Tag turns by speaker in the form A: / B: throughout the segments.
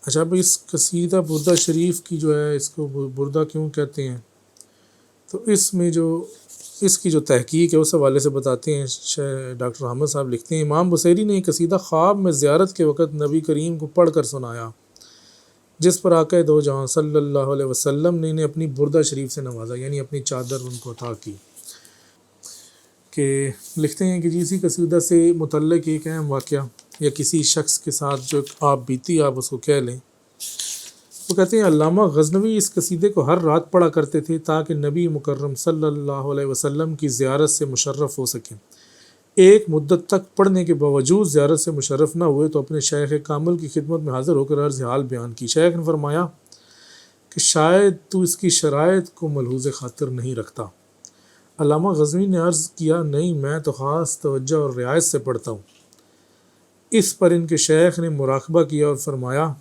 A: اچھا بھائی، اس قصیدہ بردہ شریف کی جو ہے، اس کو بردہ کیوں کہتے ہیں؟ تو اس کی جو تحقیق ہے اس حوالے سے بتاتے ہیں ڈاکٹر احمد صاحب لکھتے ہیں، امام بصیری نے یہ قصیدہ خواب میں زیارت کے وقت نبی کریم کو پڑھ کر سنایا، جس پر آقا دو جہاں صلی اللہ علیہ وسلم نے انہیں اپنی بردہ شریف سے نوازا، یعنی اپنی چادر ان کو عطا کی۔ کہ لکھتے ہیں کہ اسی قصیدہ سے متعلق ایک اہم واقعہ یا کسی شخص کے ساتھ جو آپ بیتی آپ اس کو کہہ لیں۔ وہ کہتے ہیں علامہ غزنوی اس قصیدے کو ہر رات پڑھا کرتے تھے تاکہ نبی مکرم صلی اللہ علیہ وسلم کی زیارت سے مشرف ہو سکیں۔ ایک مدت تک پڑھنے کے باوجود زیارت سے مشرف نہ ہوئے تو اپنے شیخ کامل کی خدمت میں حاضر ہو کر عرض حال بیان کی۔ شیخ نے فرمایا کہ شاید تو اس کی شرائط کو ملحوظ خاطر نہیں رکھتا۔ علامہ غزنوی نے عرض کیا، نہیں، میں تو خاص توجہ اور رعایت سے پڑھتا ہوں۔ اس پر ان کے شیخ نے مراقبہ کیا اور فرمایا،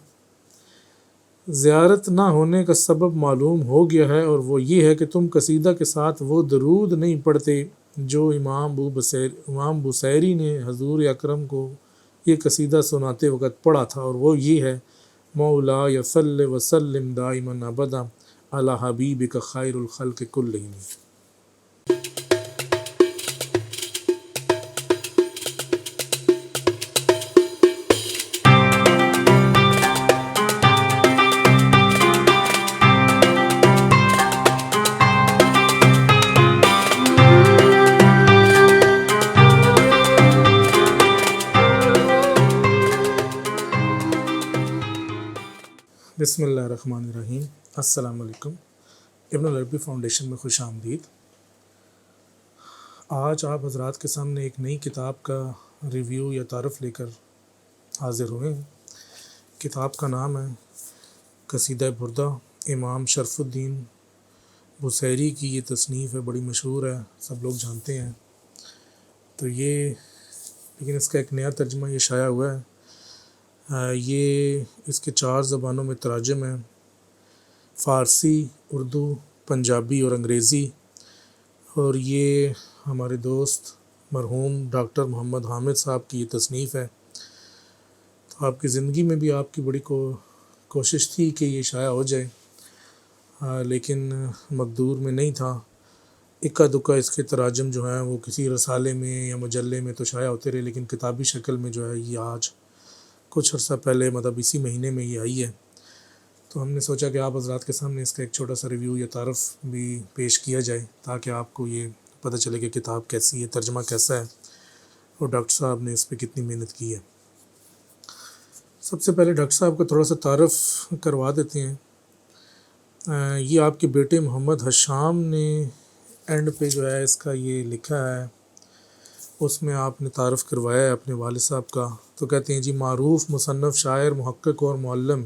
A: زیارت نہ ہونے کا سبب معلوم ہو گیا ہے، اور وہ یہ ہے کہ تم قصیدہ کے ساتھ وہ درود نہیں پڑھتے جو امام بصیری نے حضور اکرم کو یہ قصیدہ سناتے وقت پڑھا تھا، اور وہ یہ ہے، مولا صلی وسلم دائما ابدا علی حبیبک خیر الخلق کلہم۔ بسم اللہ الرحمن الرحیم۔ السلام علیکم۔ ابن العربی فاؤنڈیشن میں خوش آمدید۔ آج آپ حضرات کے سامنے ایک نئی کتاب کا ریویو یا تعارف لے کر حاضر ہوئے ہیں۔ کتاب کا نام ہے قصیدہ بردہ، امام شرف الدین بصیری کی یہ تصنیف ہے، بڑی مشہور ہے، سب لوگ جانتے ہیں۔ تو لیکن اس کا ایک نیا ترجمہ یہ شائع ہوا ہے۔ یہ اس کے 4 زبانوں میں تراجم ہیں، فارسی، اردو، پنجابی اور انگریزی، اور یہ ہمارے دوست مرحوم ڈاکٹر محمد حامد صاحب کی یہ تصنیف ہے۔ تو آپ کی زندگی میں بھی آپ کی بڑی کوشش تھی کہ یہ شائع ہو جائے، لیکن مقدور میں نہیں تھا۔ اکا دکا اس کے تراجم جو ہیں وہ کسی رسالے میں یا مجلے میں تو شائع ہوتے رہے، لیکن کتابی شکل میں جو ہے یہ آج کچھ عرصہ پہلے، مطلب اسی مہینے میں یہ آئی ہے۔ تو ہم نے سوچا کہ آپ حضرات کے سامنے اس کا ایک چھوٹا سا ریویو یا تعارف بھی پیش کیا جائے، تاکہ آپ کو یہ پتہ چلے کہ کتاب کیسی ہے، ترجمہ کیسا ہے، اور ڈاکٹر صاحب نے اس پہ کتنی محنت کی ہے۔ سب سے پہلے ڈاکٹر صاحب کا تھوڑا سا تعارف کروا دیتے ہیں۔ یہ آپ کے بیٹے محمد حشام نے اینڈ پہ جو ہے اس کا یہ لکھا ہے، اس میں آپ نے تعارف کروایا ہے اپنے والد صاحب کا۔ تو کہتے ہیں جی، معروف مصنف، شاعر، محقق اور معلم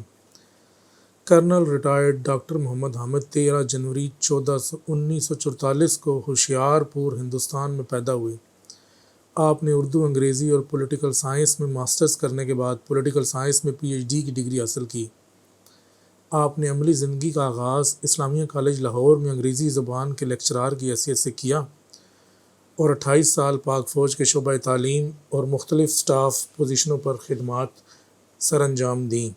A: کرنل ریٹائرڈ ڈاکٹر محمد حامد 13 جنوری 1944 کو ہوشیار پور، ہندوستان میں پیدا ہوئے۔ آپ نے اردو، انگریزی اور پولیٹیکل سائنس میں ماسٹرز کرنے کے بعد پولیٹیکل سائنس میں پی ایچ ڈی کی ڈگری حاصل کی۔ آپ نے عملی زندگی کا آغاز اسلامیہ کالج لاہور میں انگریزی زبان کے لیکچرار کی حیثیت سے کیا، اور 28 سال پاک فوج کے شعبہ تعلیم اور مختلف سٹاف پوزیشنوں پر خدمات سر انجام دیں۔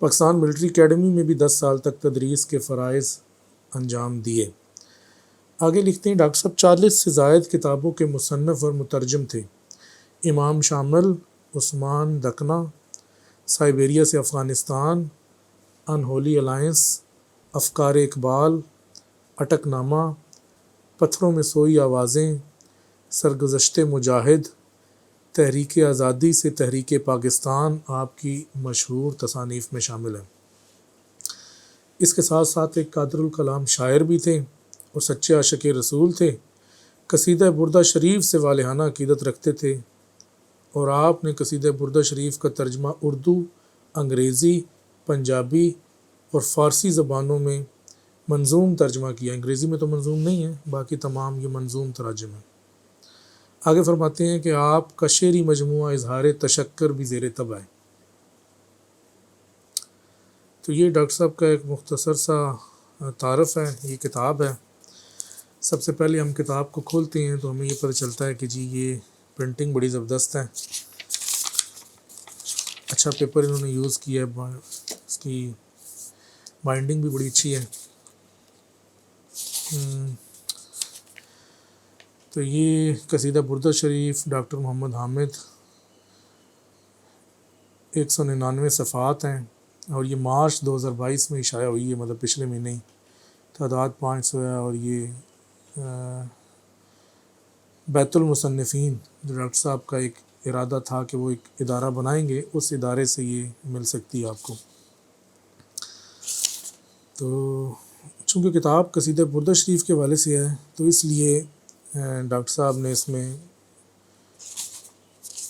A: پاکستان ملٹری اکیڈمی میں بھی 10 سال تک تدریس کے فرائض انجام دیے۔ آگے لکھتے ہیں، ڈاکٹر صاحب 40 سے زائد کتابوں کے مصنف اور مترجم تھے۔ امام شامل، عثمان دکنا، سائبیریا سے افغانستان، انہولی الائنس، افکار اقبال، اٹک نامہ، پتھروں میں سوئی آوازیں، سرگزشت مجاہد، تحریک آزادی سے تحریک پاکستان آپ کی مشہور تصانیف میں شامل ہیں۔ اس کے ساتھ ساتھ ایک قادر الکلام شاعر بھی تھے اور سچے عاشق رسول تھے۔ قصیدہ بردہ شریف سے والہانہ عقیدت رکھتے تھے، اور آپ نے قصیدہ بردہ شریف کا ترجمہ اردو، انگریزی، پنجابی اور فارسی زبانوں میں منظوم ترجمہ کیا۔ انگریزی میں تو منظوم نہیں ہے، باقی تمام یہ منظوم تراجم ہیں۔ آگے فرماتے ہیں کہ آپ کا شعری مجموعہ اظہار تشکر بھی زیر طبع ہے۔ تو یہ ڈاکٹر صاحب کا ایک مختصر سا تعارف ہے، یہ کتاب ہے۔ سب سے پہلے ہم کتاب کو کھولتے ہیں تو ہمیں یہ پتہ چلتا ہے کہ جی یہ پرنٹنگ بڑی زبردست ہے۔ اچھا پیپر انہوں نے یوز کیا ہے، اس کی بائنڈنگ بھی بڑی اچھی ہے۔ تو یہ قصیدہ بردہ شریف ڈاکٹر محمد حامد 199 صفحات ہیں، اور یہ مارچ 2022 میں شائع ہوئی ہے، مطلب پچھلے مہینے ہی۔ تعداد 500 ہے، اور یہ بیت المصنفین جو ڈاکٹر صاحب کا ایک ارادہ تھا کہ وہ ایک ادارہ بنائیں گے، اس ادارے سے یہ مل سکتی ہے آپ کو۔ تو چونکہ کتاب قصیدہ بردہ شریف کے حوالے سے ہے، تو اس لیے ڈاکٹر صاحب نے اس میں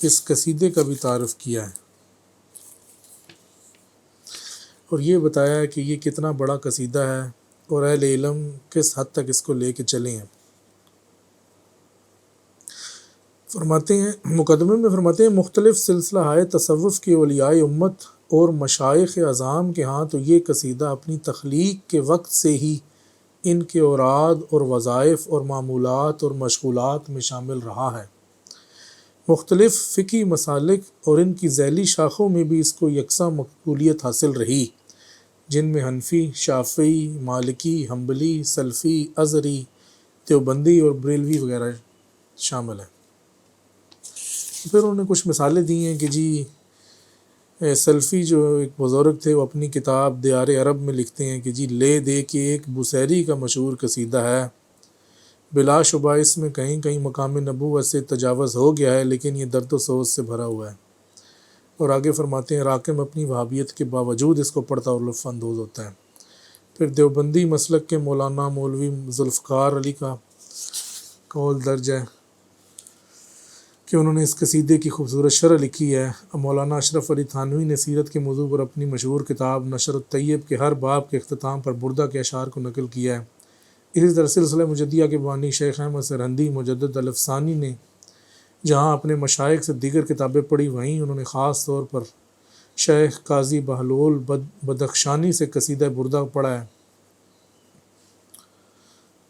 A: اس قصیدے کا بھی تعارف کیا ہے، اور یہ بتایا ہے کہ یہ کتنا بڑا قصیدہ ہے اور اہل علم کس حد تک اس کو لے کے چلے ہیں۔ فرماتے ہیں مقدمے میں، فرماتے ہیں مختلف سلسلہ ہائے تصوف کے اولیاء امت اور مشائخ اعظام کے ہاں تو یہ قصیدہ اپنی تخلیق کے وقت سے ہی ان کے اوراد اور وظائف اور معمولات اور مشغولات میں شامل رہا ہے۔ مختلف فقہی مسالک اور ان کی ذیلی شاخوں میں بھی اس کو یکساں مقبولیت حاصل رہی، جن میں حنفی، شافعی، مالکی، حنبلی، سلفی، ازہری، دیوبندی اور بریلوی وغیرہ شامل ہیں۔ پھر انہوں نے کچھ مثالیں دی ہیں کہ جی سلفی جو ایک بزرگ تھے، وہ اپنی کتاب دیار عرب میں لکھتے ہیں کہ جی لے دے کے ایک بصیری کا مشہور قصیدہ ہے، بلا شبہ اس میں کہیں کہیں مقام نبوت سے تجاوز ہو گیا ہے، لیکن یہ درد و سوز سے بھرا ہوا ہے۔ اور آگے فرماتے ہیں راکم اپنی وہابیت کے باوجود اس کو پڑھتا اور لطف اندوز ہوتا ہے۔ پھر دیوبندی مسلک کے مولانا مولوی ذوالفقار علی کا قول درج ہے کہ انہوں نے اس قصیدے کی خوبصورت شرح لکھی ہے۔ مولانا اشرف علی تھانوی نے سیرت کے موضوع پر اپنی مشہور کتاب نشر الطیب کے ہر باب کے اختتام پر بردہ کے اشعار کو نقل کیا ہے۔ اسی طرح سلسلہ مجدیہ کے بانی شیخ احمد سرہندی مجدد الفسانی نے جہاں اپنے مشائخ سے دیگر کتابیں پڑھی، وہیں انہوں نے خاص طور پر شیخ قاضی بہلول بدخشانی سے قصیدہ بردہ پڑھا ہے۔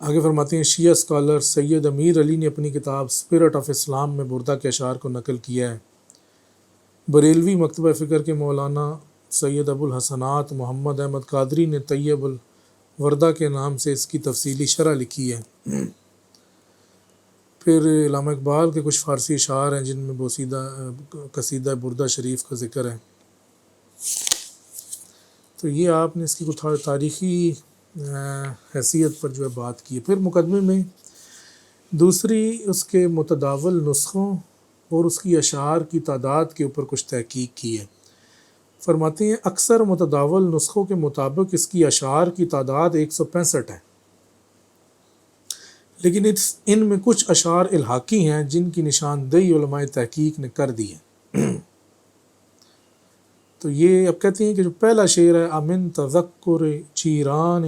A: آگے فرماتے ہیں شیعہ اسکالر سید امیر علی نے اپنی کتاب اسپرٹ آف اسلام میں بردہ کے اشعار کو نقل کیا ہے۔ بریلوی مکتبہ فکر کے مولانا سید ابو الحسنات محمد احمد قادری نے طیب الوردہ کے نام سے اس کی تفصیلی شرح لکھی ہے۔ پھر علامہ اقبال کے کچھ فارسی اشعار ہیں جن میں قصیدہ بردہ شریف کا ذکر ہے۔ تو یہ آپ نے اس کی کچھ تاریخی حیثیت پر جو ہے بات کی ہے۔ پھر مقدمے میں دوسری اس کے متداول نسخوں اور اس کی اشعار کی تعداد کے اوپر کچھ تحقیق کی ہے۔ فرماتے ہیں اکثر متداول نسخوں کے مطابق اس کی اشعار کی تعداد 165 ہے، لیکن ان میں کچھ اشعار الحاقی ہیں جن کی نشاندہی علماء تحقیق نے کر دی ہے۔ تو یہ اب کہتے ہیں کہ جو پہلا شعر ہے امن تذکر چیران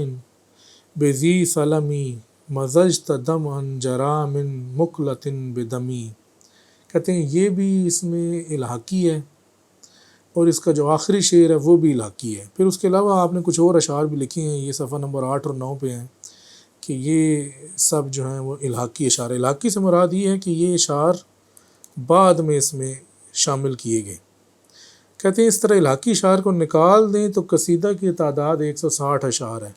A: بذی سلمی مزجت دمعا جرا من مقلۃ بدمی، کہتے ہیں یہ بھی اس میں الحاقی ہے، اور اس کا جو آخری شعر ہے وہ بھی الحاقی ہے۔ پھر اس کے علاوہ آپ نے کچھ اور اشعار بھی لکھے ہیں، یہ صفحہ نمبر 8 اور 9 پہ ہیں کہ یہ سب جو ہیں وہ الحاقی اشعار۔ الحاقی سے مراد یہ ہے کہ یہ اشعار بعد میں اس میں شامل کیے گئے۔ کہتے ہیں اس طرح الحاقی اشعار کو نکال دیں تو قصیدہ کی تعداد 160 اشعار ہے۔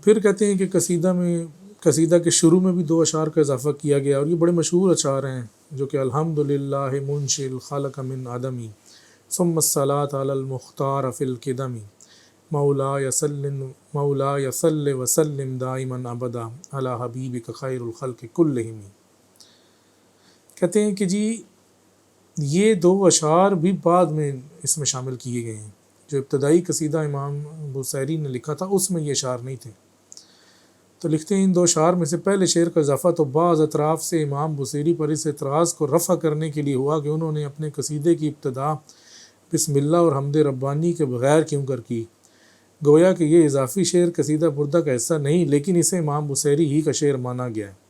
A: پھر کہتے ہیں کہ قصیدہ کے شروع میں بھی 2 اشعار کا اضافہ کیا گیا، اور یہ بڑے مشہور اشعار ہیں جو کہ الحمدللہ منشئ الخلق من عدمی ثم الصلاۃ علی المختار فی القدم مولاي صل وسلم دائما ابدا علی حبیبک خیر الخلق کلہم۔ کہتے ہیں کہ جی یہ 2 اشعار بھی بعد میں اس میں شامل کیے گئے ہیں۔ جو ابتدائی قصیدہ امام بوصیری نے لکھا تھا اس میں یہ اشعار نہیں تھے۔ تو لکھتے ہیں ان 2 اشعار میں سے پہلے شعر کا اضافہ تو بعض اطراف سے امام بوصیری پر اس اعتراض کو رفع کرنے کے لیے ہوا کہ انہوں نے اپنے قصیدے کی ابتدا بسم اللہ اور حمد ربانی کے بغیر کیوں کر کی، گویا کہ یہ اضافی شعر قصیدہ بردہ کا حصہ نہیں، لیکن اسے امام بوصیری ہی کا شعر مانا گیا ہے۔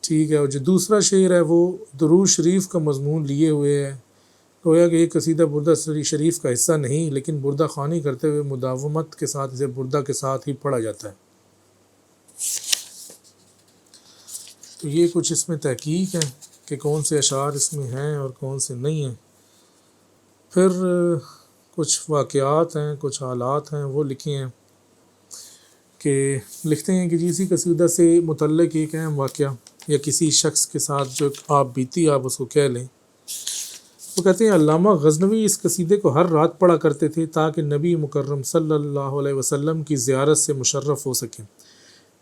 A: ٹھیک ہے، اور جو دوسرا شعر ہے وہ درود شریف کا مضمون لیے ہوئے ہے، گویا کہ یہ قصیدہ بردہ شریف کا حصہ نہیں، لیکن بردہ خوانی کرتے ہوئے مداومت کے ساتھ اسے بردہ کے ساتھ ہی پڑھا جاتا ہے۔ تو یہ کچھ اس میں تحقیق ہے۔ کہ کون سے اشعار اس میں ہیں اور کون سے نہیں ہیں۔ پھر کچھ واقعات ہیں، کچھ حالات ہیں، وہ لکھے ہیں کہ لکھتے ہیں کہ اسی قصیدہ سے متعلق ایک اہم واقعہ یا کسی شخص کے ساتھ جو آپ بیتی آپ اس کو کہہ لیں۔ وہ کہتے ہیں علامہ غزنوی اس قصیدے کو ہر رات پڑھا کرتے تھے تاکہ نبی مکرم صلی اللہ علیہ وسلم کی زیارت سے مشرف ہو سکیں۔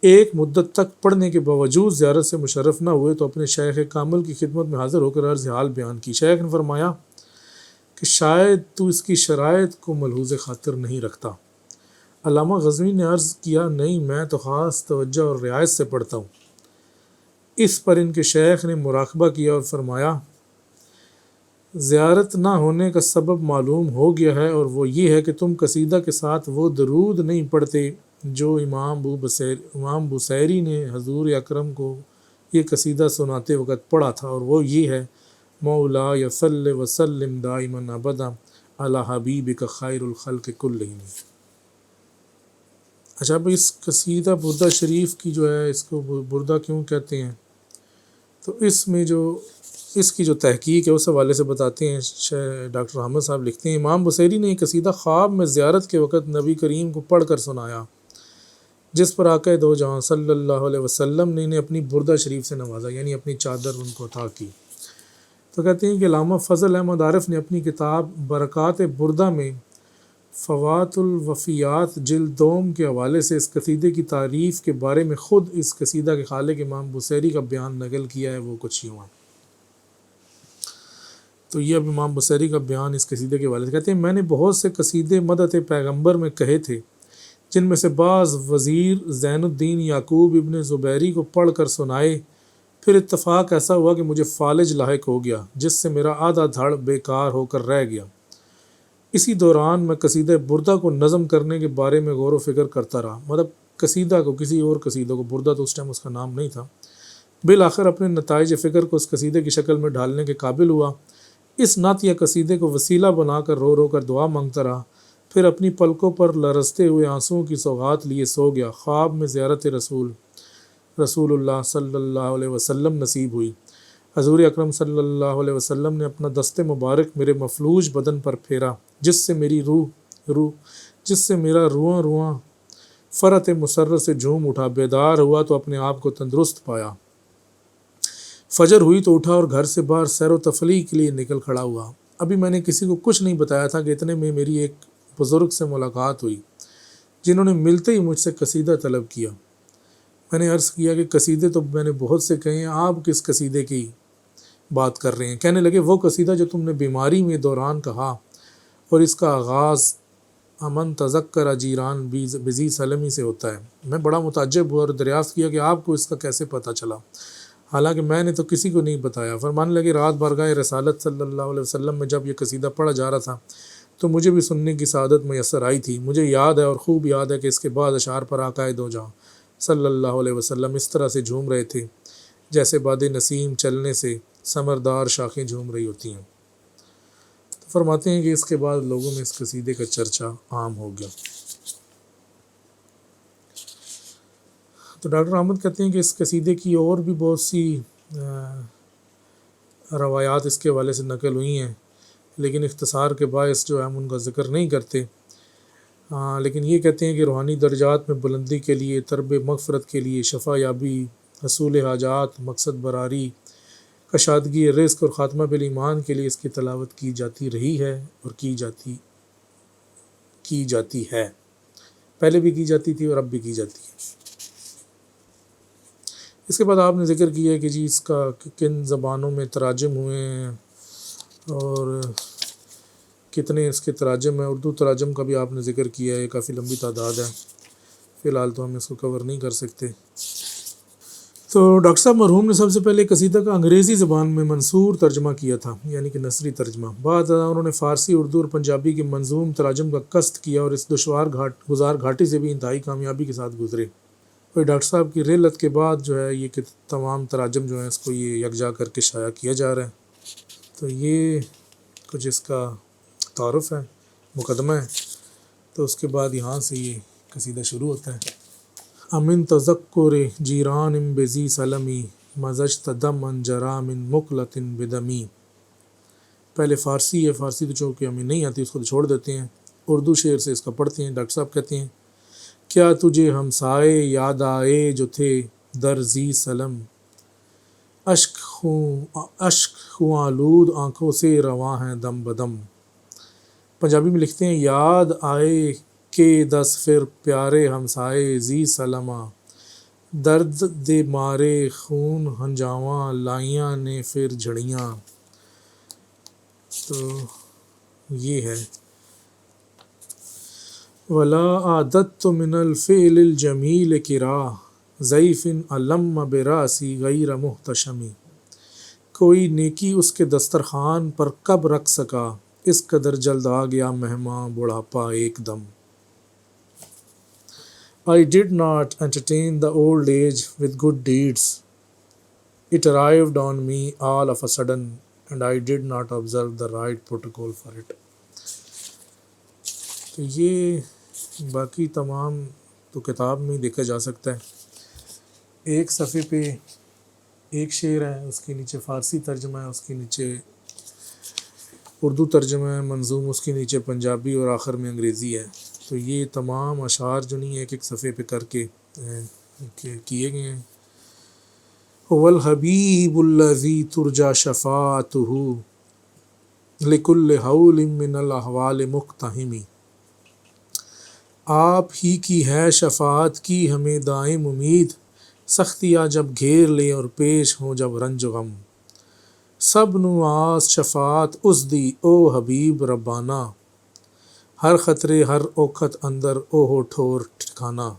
A: ایک مدت تک پڑھنے کے باوجود زیارت سے مشرف نہ ہوئے تو اپنے شیخ کامل کی خدمت میں حاضر ہو کر عرض حال بیان کی۔ شیخ نے فرمایا کہ شاید تو اس کی شرائط کو ملحوظ خاطر نہیں رکھتا۔ علامہ غزنوی نے عرض کیا نہیں، میں تو خاص توجہ اور رعایت سے پڑھتا ہوں۔ اس پر ان کے شیخ نے مراقبہ کیا اور فرمایا زیارت نہ ہونے کا سبب معلوم ہو گیا ہے، اور وہ یہ ہے کہ تم قصیدہ کے ساتھ وہ درود نہیں پڑھتے جو امام بوصیری نے حضور اکرم کو یہ قصیدہ سناتے وقت پڑھا تھا، اور وہ یہ ہے مولا صلی وسلم دائما ابدا علی حبیبک خیر الخلق کلہم۔ اچھا، اب اس قصیدہ بردہ شریف کی جو ہے، اس کو بردہ کیوں کہتے ہیں، تو اس کی جو تحقیق ہے اس حوالے سے بتاتے ہیں۔ ڈاکٹر احمد صاحب لکھتے ہیں امام بوصیری نے یہ قصیدہ خواب میں زیارت کے وقت نبی کریم کو پڑھ کر سنایا، جس پر آقا دو جہاں صلی اللہ علیہ وسلم نے انہیں اپنی بردہ شریف سے نوازا، یعنی اپنی چادر ان کو عطا کی۔ تو کہتے ہیں کہ علامہ فضل احمد عارف نے اپنی کتاب برکات بردہ میں فوات الوفیات جلد دوم کے حوالے سے اس قصیدے کی تعریف کے بارے میں خود اس قصیدہ کے خالق امام بوصیری کا بیان نقل کیا ہے۔ وہ کچھ یوں ہے، تو یہ اب امام بوصیری کا بیان اس قصیدے کے حوالے سے کہتے ہیں میں نے بہت سے قصیدے مدحت پیغمبر میں کہے تھے، جن میں سے بعض وزیر زین الدین یعقوب ابن زبیری کو پڑھ کر سنائے، پھر اتفاق ایسا ہوا کہ مجھے فالج لاحق ہو گیا، جس سے میرا آدھا دھڑ بیکار ہو کر رہ گیا۔ اسی دوران میں قصیدہ بردہ کو نظم کرنے کے بارے میں غور و فکر کرتا رہا، مطلب قصیدہ کو، کسی اور قصیدہ کو، بردہ تو اس ٹائم اس کا نام نہیں تھا۔ بالآخر اپنے نتائج فکر کو اس قصیدے کی شکل میں ڈھالنے کے قابل ہوا۔ اس نعتیہ قصیدے کو وسیلہ بنا کر رو رو کر دعا مانگتا رہا، پھر اپنی پلکوں پر لرزتے ہوئے آنسوؤں کی سوغات لیے سو گیا۔ خواب میں زیارت رسول اللہ صلی اللہ علیہ وسلم نصیب ہوئی۔ حضور اکرم صلی اللہ علیہ وسلم نے اپنا دست مبارک میرے مفلوج بدن پر پھیرا، جس سے میرا رواں رواں فرط مسرت سے جھوم اٹھا۔ بیدار ہوا تو اپنے آپ کو تندرست پایا۔ فجر ہوئی تو اٹھا اور گھر سے باہر سیر و تفریح کے لیے نکل کھڑا ہوا۔ ابھی میں نے کسی کو کچھ نہیں بتایا تھا کہ اتنے میں میری ایک بزرگ سے ملاقات ہوئی، جنہوں نے ملتے ہی مجھ سے قصیدہ طلب کیا۔ میں نے عرض کیا کہ قصیدے تو میں نے بہت سے کہے ہیں، آپ کس قصیدے کی بات کر رہے ہیں؟ کہنے لگے وہ قصیدہ جو تم نے بیماری میں دوران کہا، اور اس کا آغاز امن تذکر جیران بزی سلمی سے ہوتا ہے۔ میں بڑا متعجب ہوا اور دریافت کیا کہ آپ کو اس کا کیسے پتہ چلا، حالانکہ میں نے تو کسی کو نہیں بتایا۔ فرمانے لگے رات بارگاہ رسالت صلی اللہ علیہ وسلم میں جب یہ قصیدہ پڑھا جا رہا تھا تو مجھے بھی سننے کی سعادت میسر آئی تھی۔ مجھے یاد ہے اور خوب یاد ہے کہ اس کے بعد اشعار پر آقا دو جہاں صلی اللہ علیہ وسلم اس طرح سے جھوم رہے تھے جیسے باد نسیم چلنے سے ثمردار شاخیں جھوم رہی ہوتی ہیں۔ تو فرماتے ہیں کہ اس کے بعد لوگوں میں اس قصیدے کا چرچا عام ہو گیا۔ تو ڈاکٹر احمد کہتے ہیں کہ اس قصیدے کی اور بھی بہت سی روایات اس کے حوالے سے نقل ہوئی ہیں، لیکن اختصار کے باعث جو ہم ان کا ذکر نہیں کرتے، لیکن یہ کہتے ہیں کہ روحانی درجات میں بلندی کے لیے، طرب مغفرت کے لیے، شفا یابی، حصول حاجات، مقصد براری، کشادگی رزق اور خاتمہ بالایمان کے لیے اس کی تلاوت کی جاتی رہی ہے اور کی جاتی ہے، پہلے بھی کی جاتی تھی اور اب بھی کی جاتی ہے۔ اس کے بعد آپ نے ذکر کیا ہے کہ جی اس کا کن زبانوں میں تراجم ہوئے ہیں اور کتنے اس کے تراجم ہیں۔ اردو تراجم کا بھی آپ نے ذکر کیا ہے، کافی لمبی تعداد ہے، فی الحال تو ہم اس کو کور نہیں کر سکتے۔ تو ڈاکٹر صاحب مرحوم نے سب سے پہلے قصیدہ کا انگریزی زبان میں منثور ترجمہ کیا تھا، یعنی کہ نثری ترجمہ۔ بعد انہوں نے فارسی، اردو اور پنجابی کے منظوم تراجم کا قصد کیا اور اس دشوار گزار گھاٹی سے بھی انتہائی کامیابی کے ساتھ گزرے۔ اور ڈاکٹر صاحب کی رحلت کے بعد جو ہے یہ کہ تمام تراجم جو ہیں اس کو یہ یکجا کر کے شائع کیا جا رہا ہے۔ تو یہ کچھ اس کا تعارف ہے، مقدمہ ہے۔ تو اس کے بعد یہاں سے یہ قصیدہ شروع ہوتا ہے۔ امن تذکر جیران بزی سلمی مزجت دما جرا من مقلۃ بدمی. پہلے فارسی ہے، فارسی تو چونکہ ہمیں نہیں آتی اس کو تو چھوڑ دیتے ہیں، اردو شعر سے اس کا پڑھتے ہیں. ڈاکٹر صاحب کہتے ہیں کیا تجھے ہمسائے یاد آئے جو تھے در زی سلم، اشک خوں آلود آنکھوں سے رواں ہیں دم بدم. پنجابی میں لکھتے ہیں یاد آئے کہ دس پھر پیارے ہمسائے زی سلماں، درد دے مارے خون ہنجاواں لائیاں نے پھر جھڑیاں. تو یہ ہے ولا عادت من الفعل الجمیل کرا ضیف علم براسی غیر محتشمی. کوئی نیکی اس کے دسترخوان پر کب رکھ سکا، اس قدر جلد آ گیا مہماں بڑھاپا ایک دم. I did not entertain the old age with good deeds. It arrived on me all of a sudden and I did not observe the right protocol for it. تو یہ باقی تمام تو کتاب میں دیکھا جا سکتا ہے. ایک صفحے پہ ایک شعر ہے، اس کے نیچے فارسی ترجمہ ہے، اس کے نیچے اردو ترجمہ ہے منظوم، اس کے نیچے پنجابی اور آخر میں انگریزی ہے. تو یہ تمام اشعار جو نہیں ایک ایک صفحے پہ کر کے کیے گئے ہیں. هو الحبیب الذی ترجا شفاعتہ لکل حول من الاحوال مقتحمی. آپ ہی کی ہے شفاعت کی ہمیں دائم امید، سختیاں جب گھیر لے اور پیش ہوں جب رنج و غم. سب نو آس شفاعت اس دی او حبیب ربانہ، ہر خطرے ہر اوکھت اندر او ہو ٹھور ٹھکانہ.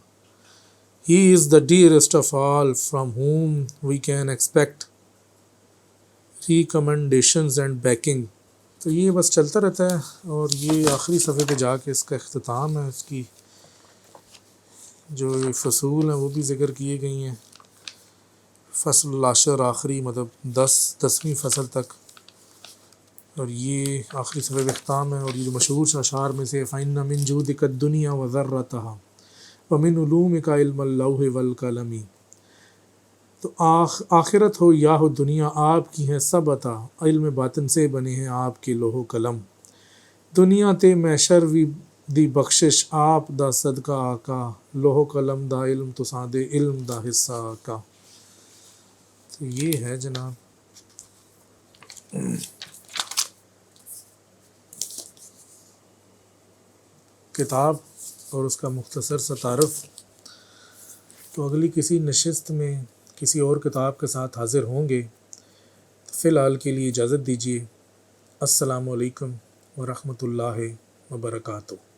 A: He is the dearest of all from whom we can expect recommendations and backing. تو یہ بس چلتا رہتا ہے اور یہ آخری صفحے پہ جا کے اس کا اختتام ہے. اس کی جو فصول ہیں وہ بھی ذکر کیے گئی ہیں. فصل العاشر آخری مطلب 10ویں فصل تک، اور یہ آخری صفحے پہ اختتام ہے. اور یہ جو مشہور اشعار میں سے فَإِنَّ مِن جُودِكَ الدُّنْيَا وَذَرَّتَهَا وَمِنْ عُلُومِكَ عِلْمَ اللَّوْحِ وَالْقَلَمِ. تو آخرت ہو یا ہو دنیا آپ کی ہیں سب عطا، علم باطن سے بنے ہیں آپ کے لوح و قلم. دنیا تے محشر وی دی بخشش آپ دا صدقہ آقا، لوح و قلم دا علم تو سادے علم دا حصہ آقا. تو یہ ہے جناب کتاب اور اس کا مختصر سا تعارف. تو اگلی کسی نشست میں کسی اور کتاب کے ساتھ حاضر ہوں گے. تو فی الحال کے لیے اجازت دیجیے. السلام علیکم ورحمۃ اللہ وبرکاتہ.